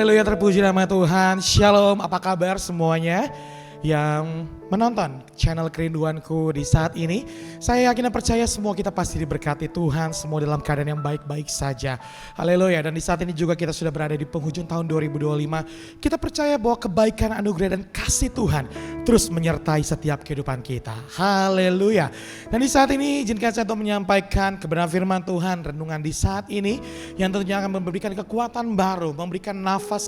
Haleluya, terpuji nama Tuhan. Shalom, apa kabar semuanya yang menonton channel Kerinduanku di saat ini. Saya yakin dan percaya semua kita pasti diberkati Tuhan, semua dalam keadaan yang baik-baik saja. Haleluya, dan di saat ini juga kita sudah berada di penghujung tahun 2025. Kita percaya bahwa kebaikan, anugerah dan kasih Tuhan terus menyertai setiap kehidupan kita. Haleluya. Dan di saat ini izinkan saya untuk menyampaikan kebenaran firman Tuhan, renungan di saat ini yang tentunya akan memberikan kekuatan baru, memberikan nafas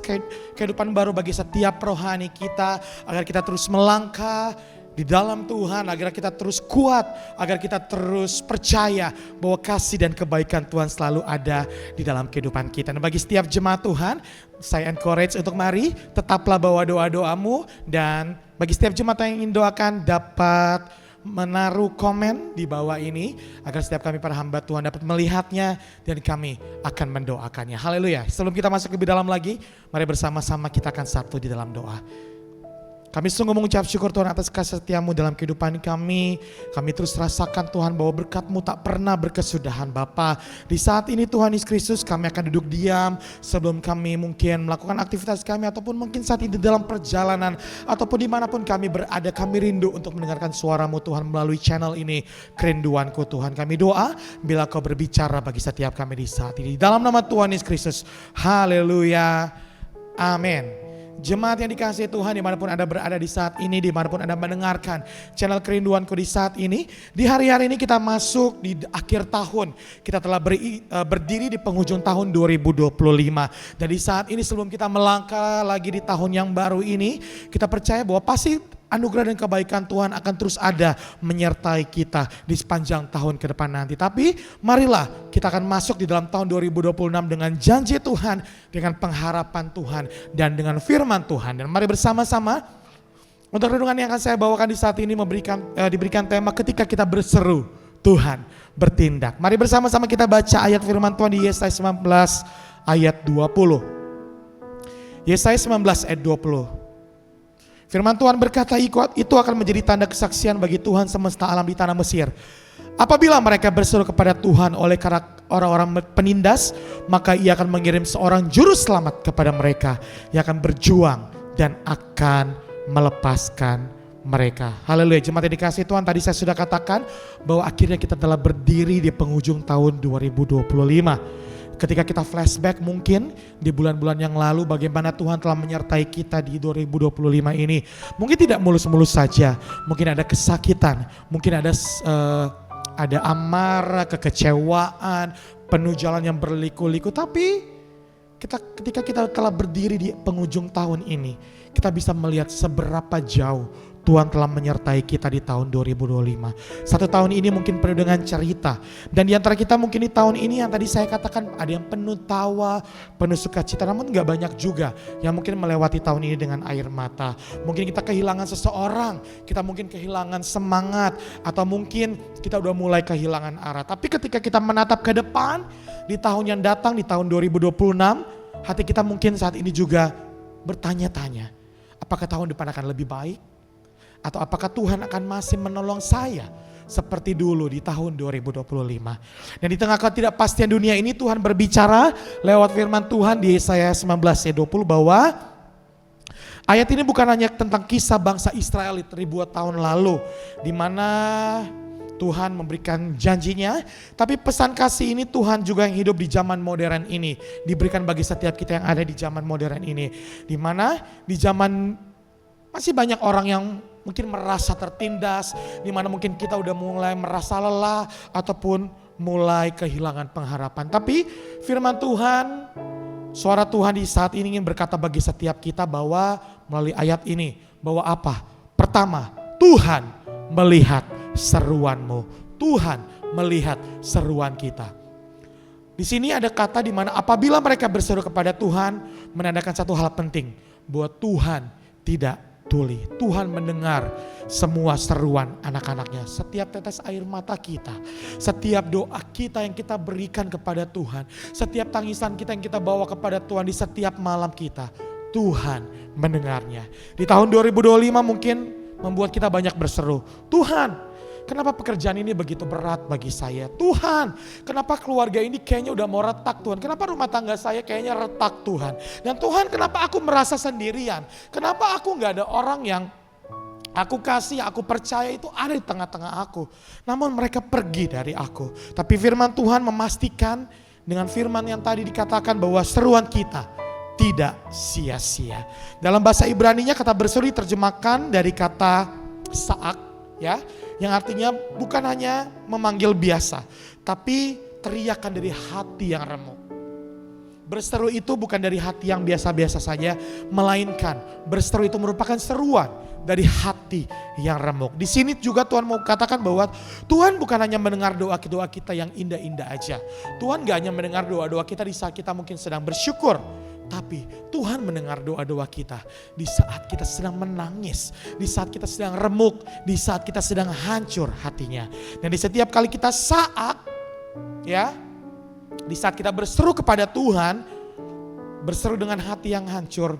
kehidupan baru bagi setiap rohani kita, agar kita terus melangkah di dalam Tuhan, agar kita terus kuat, agar kita terus percaya bahwa kasih dan kebaikan Tuhan selalu ada di dalam kehidupan kita. Dan bagi setiap jemaat Tuhan, saya encourage untuk mari tetaplah bawa doa-doamu, dan bagi setiap jemaat yang ingin doakan dapat menaruh komen di bawah ini agar setiap kami para hamba Tuhan dapat melihatnya dan kami akan mendoakannya. Haleluya. Sebelum kita masuk lebih dalam lagi, mari bersama-sama kita akan satu di dalam doa. Kami sungguh mengucap syukur Tuhan atas kasih setiamu dalam kehidupan kami. Kami terus rasakan Tuhan bahwa berkat-Mu tak pernah berkesudahan Bapa. Di saat ini Tuhan Yesus Kristus kami akan duduk diam sebelum kami mungkin melakukan aktivitas kami, ataupun mungkin saat ini dalam perjalanan, ataupun dimanapun kami berada, kami rindu untuk mendengarkan suara-Mu Tuhan melalui channel ini. Kerinduanku Tuhan, kami doa bila Kau berbicara bagi setiap kami di saat ini. Di dalam nama Tuhan Yesus Kristus, haleluya, amin. Jemaat yang dikasihi Tuhan, dimanapun Anda berada di saat ini, dimanapun Anda mendengarkan channel Kerinduanku di saat ini, di hari-hari ini kita masuk di akhir tahun. Kita telah berdiri di penghujung tahun 2025. Dan di saat ini sebelum kita melangkah lagi di tahun yang baru ini, kita percaya bahwa pasti anugerah dan kebaikan Tuhan akan terus ada menyertai kita di sepanjang tahun ke depan nanti. Tapi marilah kita akan masuk di dalam tahun 2026 dengan janji Tuhan, dengan pengharapan Tuhan, dan dengan firman Tuhan. Dan mari bersama-sama untuk renungan yang akan saya bawakan di saat ini diberikan tema ketika kita berseru Tuhan bertindak. Mari bersama-sama kita baca ayat firman Tuhan di Yesaya 19 ayat 20. Yesaya 19 ayat 20. Firman Tuhan berkata, itu akan menjadi tanda kesaksian bagi Tuhan semesta alam di tanah Mesir. Apabila mereka berseru kepada Tuhan oleh orang-orang penindas, maka Ia akan mengirim seorang juru selamat kepada mereka yang akan berjuang dan akan melepaskan mereka. Haleluya. Jemaat yang dikasihi Tuhan, tadi saya sudah katakan bahwa akhirnya kita telah berdiri di penghujung tahun 2025. Ketika kita flashback mungkin di bulan-bulan yang lalu, bagaimana Tuhan telah menyertai kita di 2025 ini. Mungkin tidak mulus-mulus saja, mungkin ada kesakitan, mungkin ada amarah, kekecewaan, penuh jalan yang berliku-liku. Tapi ketika kita telah berdiri di penghujung tahun ini, kita bisa melihat seberapa jauh Tuhan telah menyertai kita di tahun 2025. Satu tahun ini mungkin penuh dengan cerita. Dan di antara kita mungkin di tahun ini yang tadi saya katakan ada yang penuh tawa, penuh sukacita. Namun gak banyak juga yang mungkin melewati tahun ini dengan air mata. Mungkin kita kehilangan seseorang, kita mungkin kehilangan semangat, atau mungkin kita udah mulai kehilangan arah. Tapi ketika kita menatap ke depan di tahun yang datang, di tahun 2026, hati kita mungkin saat ini juga bertanya-tanya, apakah tahun depan akan lebih baik? Atau apakah Tuhan akan masih menolong saya seperti dulu di tahun 2025. Dan di tengah ketidakpastian dunia ini, Tuhan berbicara lewat firman Tuhan di Yesaya 19 ayat 20 bahwa ayat ini bukan hanya tentang kisah bangsa Israel ribuan tahun lalu, di mana Tuhan memberikan janjinya, tapi pesan kasih ini Tuhan juga yang hidup di zaman modern ini, diberikan bagi setiap kita yang ada di zaman modern ini, di mana di zaman masih banyak orang yang mungkin merasa tertindas, di mana mungkin kita udah mulai merasa lelah ataupun mulai kehilangan pengharapan. Tapi firman Tuhan, suara Tuhan di saat ini ingin berkata bagi setiap kita bahwa melalui ayat ini, bahwa apa? Pertama, Tuhan melihat seruanmu. Tuhan melihat seruan kita. Di sini ada kata di mana apabila mereka berseru kepada Tuhan, menandakan satu hal penting, bahwa Tuhan tidak tuli. Tuhan mendengar semua seruan anak-anaknya. Setiap tetes air mata kita, setiap doa kita yang kita berikan kepada Tuhan, setiap tangisan kita yang kita bawa kepada Tuhan di setiap malam kita, Tuhan mendengarnya. Di tahun 2025 mungkin membuat kita banyak berseru, Tuhan Kenapa pekerjaan ini begitu berat bagi saya? Tuhan, kenapa keluarga ini kayaknya udah mau retak Tuhan? Kenapa rumah tangga saya kayaknya retak Tuhan? Dan Tuhan, kenapa aku merasa sendirian? Kenapa aku gak ada orang yang aku kasih, aku percaya itu ada di tengah-tengah aku. Namun mereka pergi dari aku. Tapi firman Tuhan memastikan dengan firman yang tadi dikatakan bahwa seruan kita tidak sia-sia. Dalam bahasa Ibrani-nya kata berseru diterjemahkan dari kata saak, ya, yang artinya bukan hanya memanggil biasa, tapi teriakan dari hati yang remuk. Berseru itu bukan dari hati yang biasa-biasa saja, melainkan berseru itu merupakan seruan dari hati yang remuk. Di sini juga Tuhan mau katakan bahwa Tuhan bukan hanya mendengar doa kita yang indah-indah aja. Tuhan gak hanya mendengar doa-doa kita di saat kita mungkin sedang bersyukur. Tapi Tuhan mendengar doa-doa kita di saat kita sedang menangis, di saat kita sedang remuk, di saat kita sedang hancur hatinya. Dan di setiap kali kita ya, di saat kita berseru kepada Tuhan, berseru dengan hati yang hancur,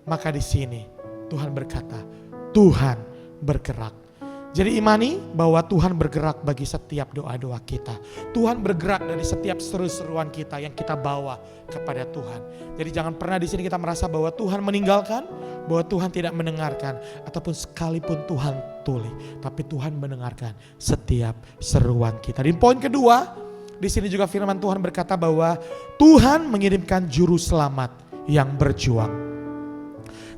maka di sini Tuhan berkata, Tuhan bergerak. Jadi imani bahwa Tuhan bergerak bagi setiap doa-doa kita. Tuhan bergerak dari setiap seru-seruan kita yang kita bawa kepada Tuhan. Jadi jangan pernah di sini kita merasa bahwa Tuhan meninggalkan, bahwa Tuhan tidak mendengarkan, ataupun sekalipun Tuhan tuli, tapi Tuhan mendengarkan setiap seruan kita. Dan poin kedua, di sini juga firman Tuhan berkata bahwa Tuhan mengirimkan juru selamat yang berjuang.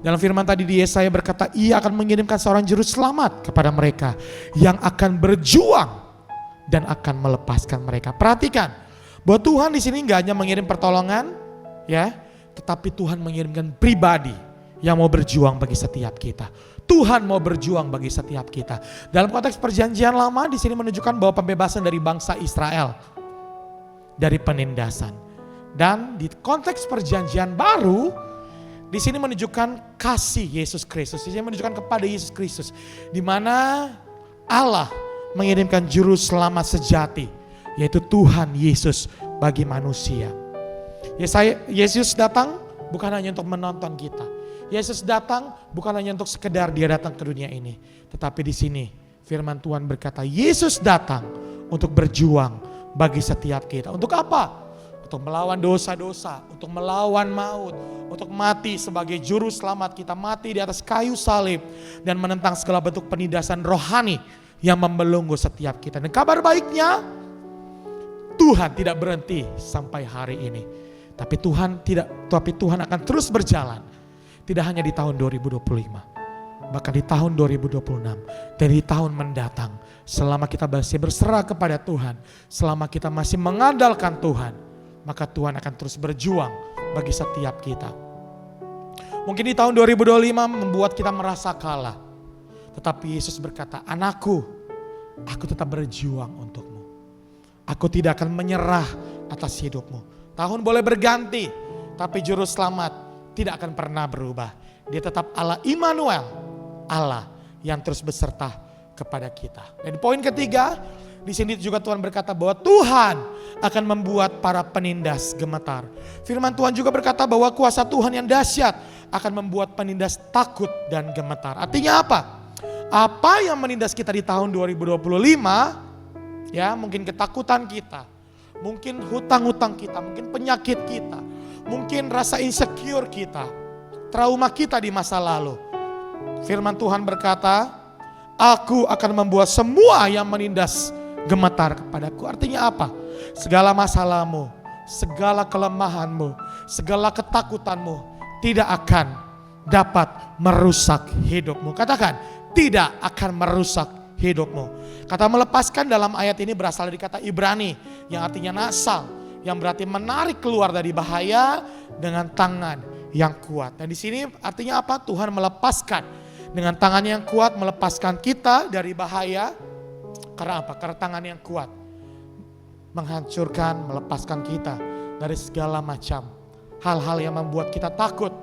Dalam firman tadi di Yesaya berkata, Ia akan mengirimkan seorang juru selamat kepada mereka yang akan berjuang dan akan melepaskan mereka. Perhatikan bahwa Tuhan di sini nggak hanya mengirim pertolongan, ya, tetapi Tuhan mengirimkan pribadi yang mau berjuang bagi setiap kita. Tuhan mau berjuang bagi setiap kita. Dalam konteks perjanjian lama di sini menunjukkan bahwa pembebasan dari bangsa Israel dari penindasan. Dan di konteks perjanjian baru, di sini menunjukkan kasih Yesus Kristus. Di sini menunjukkan kepada Yesus Kristus, di mana Allah mengirimkan juru selamat sejati, yaitu Tuhan Yesus bagi manusia. Yesus datang bukan hanya untuk menonton kita. Yesus datang bukan hanya untuk sekedar dia datang ke dunia ini, tetapi di sini firman Tuhan berkata, Yesus datang untuk berjuang bagi setiap kita. Untuk apa? Untuk melawan dosa-dosa, untuk melawan maut, untuk mati sebagai juru selamat kita, mati di atas kayu salib dan menentang segala bentuk penindasan rohani yang membelenggu setiap kita. Dan kabar baiknya, Tuhan tidak berhenti sampai hari ini. Tapi Tuhan akan terus berjalan. Tidak hanya di tahun 2025, bahkan di tahun 2026 dan di tahun mendatang. Selama kita masih berserah kepada Tuhan, selama kita masih mengandalkan Tuhan, maka Tuhan akan terus berjuang bagi setiap kita. Mungkin di tahun 2025 membuat kita merasa kalah. Tetapi Yesus berkata, anakku, aku tetap berjuang untukmu. Aku tidak akan menyerah atas hidupmu. Tahun boleh berganti, tapi juru selamat tidak akan pernah berubah. Dia tetap Allah Immanuel, Allah yang terus beserta kepada kita. Dan poin ketiga, di sini juga Tuhan berkata bahwa Tuhan akan membuat para penindas gemetar. Firman Tuhan juga berkata bahwa kuasa Tuhan yang dahsyat akan membuat penindas takut dan gemetar. Artinya apa? Apa yang menindas kita di tahun 2025, ya, mungkin ketakutan kita, mungkin hutang-hutang kita, mungkin penyakit kita, mungkin rasa insecure kita, trauma kita di masa lalu. Firman Tuhan berkata, aku akan membuat semua yang menindas gemetar kepadaku. Artinya apa? Segala masalahmu, segala kelemahanmu, segala ketakutanmu tidak akan dapat merusak hidupmu. Katakan, tidak akan merusak hidupmu. Kata melepaskan dalam ayat ini berasal dari kata Ibrani yang artinya nasal, yang berarti menarik keluar dari bahaya dengan tangan yang kuat. Dan di sini artinya apa? Tuhan melepaskan dengan tangan yang kuat, melepaskan kita dari bahaya. Karena apa? Karena tangan yang kuat menghancurkan, melepaskan kita dari segala macam hal-hal yang membuat kita takut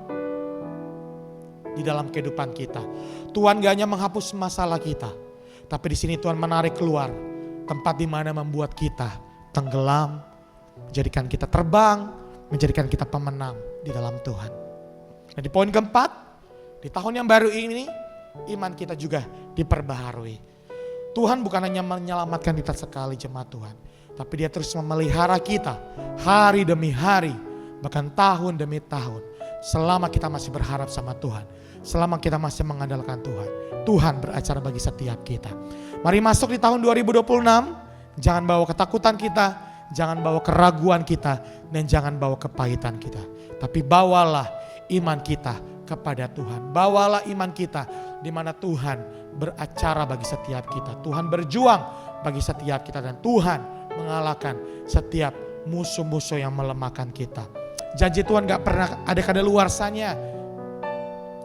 di dalam kehidupan kita. Tuhan gak hanya menghapus masalah kita, tapi di sini Tuhan menarik keluar tempat di mana membuat kita tenggelam, menjadikan kita terbang, menjadikan kita pemenang di dalam Tuhan. Dan di poin keempat, di tahun yang baru ini, iman kita juga diperbaharui. Tuhan bukan hanya menyelamatkan kita sekali jemaat Tuhan, tapi dia terus memelihara kita hari demi hari, bahkan tahun demi tahun. Selama kita masih berharap sama Tuhan, selama kita masih mengandalkan Tuhan, Tuhan beracara bagi setiap kita. Mari masuk di tahun 2026, jangan bawa ketakutan kita, jangan bawa keraguan kita, dan jangan bawa kepahitan kita. Tapi bawalah iman kita kepada Tuhan. Bawalah iman kita di mana Tuhan beracara bagi setiap kita. Tuhan berjuang bagi setiap kita dan Tuhan mengalahkan setiap musuh-musuh yang melemahkan kita. Janji Tuhan gak pernah ada kadaluarsanya.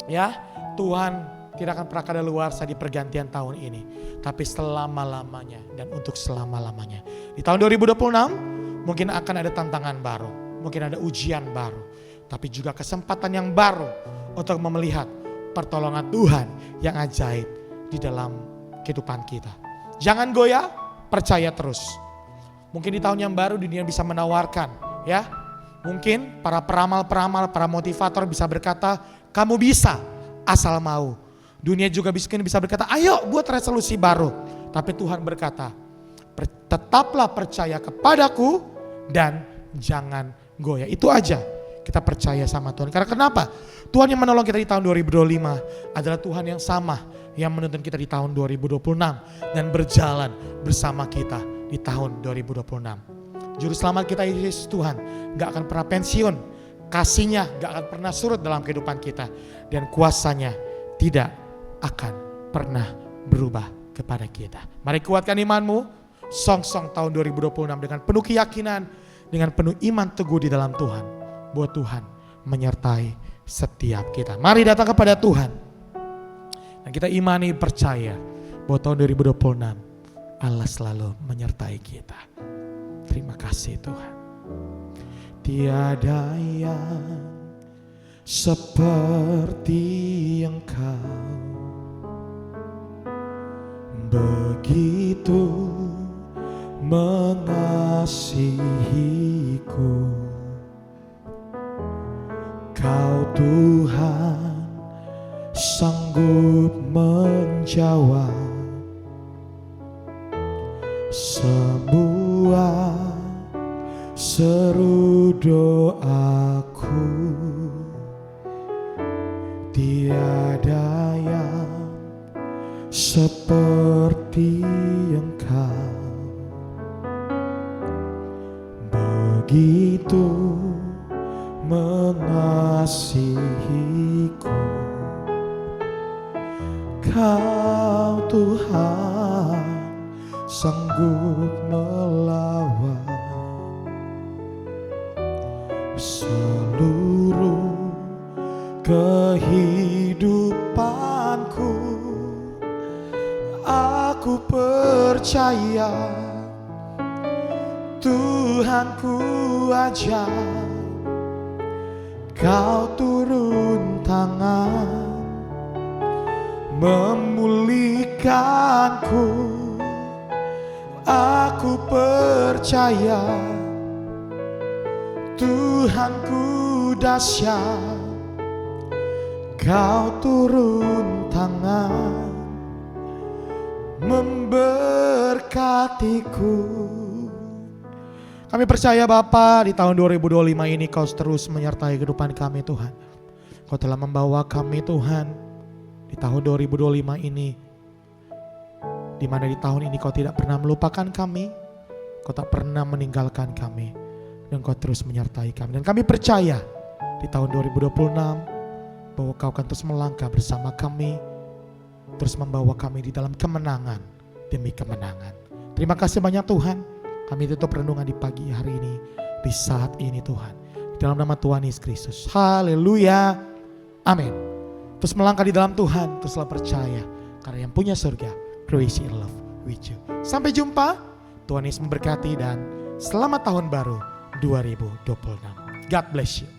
Ya, Tuhan tidak akan pernah kadaluarsa di pergantian tahun ini. Tapi selama-lamanya dan untuk selama-lamanya. Di tahun 2026 mungkin akan ada tantangan baru. Mungkin ada ujian baru. Tapi juga kesempatan yang baru untuk melihat pertolongan Tuhan yang ajaib di dalam kehidupan kita. Jangan goyah, percaya terus. Mungkin di tahun yang baru dunia bisa menawarkan, ya. Mungkin para peramal-peramal, para motivator bisa berkata, kamu bisa asal mau. Dunia juga bisa berkata, ayo buat resolusi baru. Tapi Tuhan berkata, tetaplah percaya kepadaku dan jangan goyah. Itu aja. Kita percaya sama Tuhan. Karena kenapa? Tuhan yang menolong kita di tahun 2025 adalah Tuhan yang sama yang menuntun kita di tahun 2026 dan berjalan bersama kita di tahun 2026. Juru selamat kita Yesus Tuhan gak akan pernah pensiun. Kasihnya gak akan pernah surut dalam kehidupan kita. Dan kuasanya tidak akan pernah berubah kepada kita. Mari kuatkan imanmu. Song-song tahun 2026 dengan penuh keyakinan, dengan penuh iman teguh di dalam Tuhan. Buat Tuhan menyertai setiap kita. Mari datang kepada Tuhan. Dan kita imani percaya bahwa tahun 2026 Allah selalu menyertai kita. Terima kasih Tuhan. Tiada yang seperti Engkau, begitu mengasihiku. Kau Tuhan sanggup menjawab semua seru doaku. Tiada yang seperti Engkau, begitu mengasihiku. Kau Tuhan sanggup melawan seluruh kehidupanku. Aku percaya Tuhanku ajar. Kau turun tangan memulihkanku. Aku percaya Tuhanku dahsyat. Kau turun tangan memberkatiku. Kami percaya Bapa di tahun 2025 ini Kau terus menyertai kehidupan kami Tuhan. Kau telah membawa kami Tuhan di tahun 2025 ini. Di mana di tahun ini Kau tidak pernah melupakan kami. Kau tak pernah meninggalkan kami. Dan Kau terus menyertai kami. Dan kami percaya di tahun 2026 bahwa Kau akan terus melangkah bersama kami. Terus membawa kami di dalam kemenangan demi kemenangan. Terima kasih banyak Tuhan. Kami tutup renungan di pagi hari ini, di saat ini Tuhan. Di dalam nama Tuhan Yesus Kristus. Haleluya. Amin. Terus melangkah di dalam Tuhan, teruslah percaya. Karena yang punya surga, crazy in love with you. Sampai jumpa. Tuhan Yesus memberkati dan selamat tahun baru 2026. God bless you.